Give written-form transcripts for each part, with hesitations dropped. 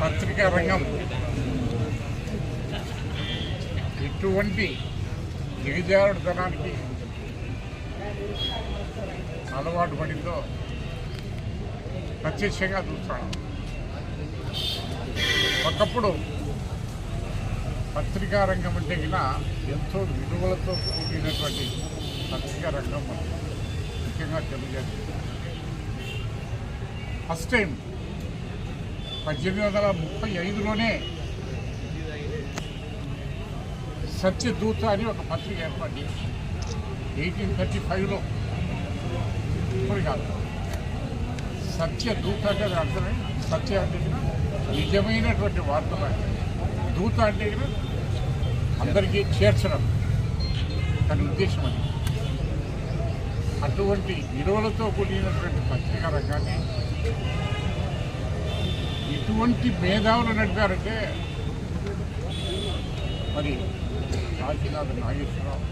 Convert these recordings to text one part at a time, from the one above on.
పత్రికా రంగం ఇటువంటి దిగజారుడుతనానికి అలవాటు పడిందో ప్రత్యక్షంగా చూస్తాను. ఒకప్పుడు పత్రికా రంగం అంటే ఎంతో విలువలతో కూడినటువంటి పత్రికా రంగం ముఖ్యంగా తెలియజేస్తుంది. ఫస్ట్ టైం 1835లోనే సత్యదూత అని ఒక పత్రిక ఏర్పడి 1835లో ఇప్పుడు కాదు. సత్యదూత అంటే అర్థమే సత్య అంటే నిజమైనటువంటి వార్తలు, దూత అంటే అందరికీ చేర్చడం దాని ఉద్దేశం. అది అటువంటి విలువలతో కూడినటువంటి పత్రికా రంగాన్ని ఇటువంటి మేధావులు నడిపారంటే మరి కాశీనాథ్ నాగేశ్వరరావు,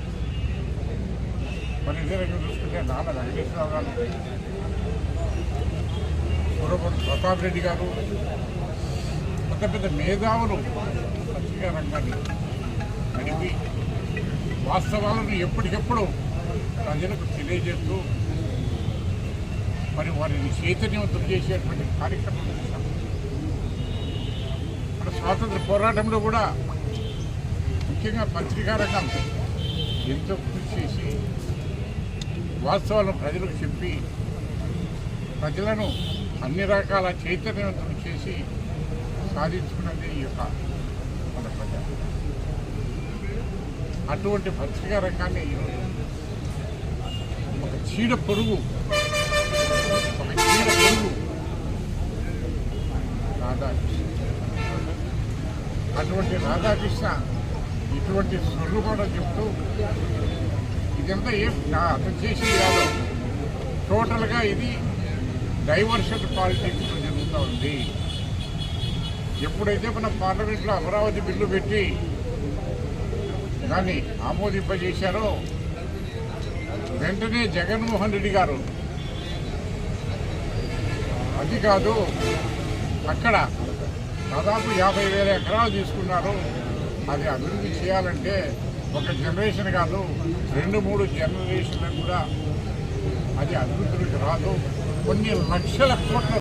మరి ఇదే రకంగా చూసుకుంటే నాన్న వెంకటేశ్వరరావు గారు, కురబడి ప్రతాప్ రెడ్డి గారు, పెద్ద పెద్ద మేధావులు పత్రికా రంగాన్ని నడిపి వాస్తవాలను ఎప్పటికెప్పుడు ప్రజలకు తెలియజేస్తూ మరి వారిని చైతన్యవంతులు చేసేటువంటి కార్యక్రమం చేశారు. మన స్వాతంత్ర పోరాటంలో కూడా ముఖ్యంగా పత్రికా రంగం ఎంతో కృషి చేసి వాస్తవాలను ప్రజలకు చెప్పి ప్రజలను అన్ని రకాల చైతన్యవంతులు చేసి సాధించుకున్నది ఈ యొక్క మన ప్రజ. అటువంటి పత్రికా రంగాన్ని ఈరోజు ఒక చీడ పురుగు రాధాకృష్ణ, అటువంటి రాధాకృష్ణ ఇటువంటి సొల్లు కూడా చెప్తూ ఇదంతా అతను చేసింది కాదు, టోటల్గా ఇది డైవర్షన్ పాలిటిక్స్ జరుగుతూ ఉంది. ఎప్పుడైతే మన పార్లమెంట్లో అమరావతి బిల్లు పెట్టి దాన్ని ఆమోదింపజేశారో వెంటనే జగన్మోహన్ రెడ్డి గారు అది కాదు, అక్కడ దాదాపు 50,000 ఎకరాలు తీసుకున్నారు, అది అభివృద్ధి చేయాలంటే ఒక జనరేషన్ కాదు 2-3 జనరేషన్లకు కూడా అది అభివృద్ధికి రాదు, కొన్ని లక్షల కోట్ల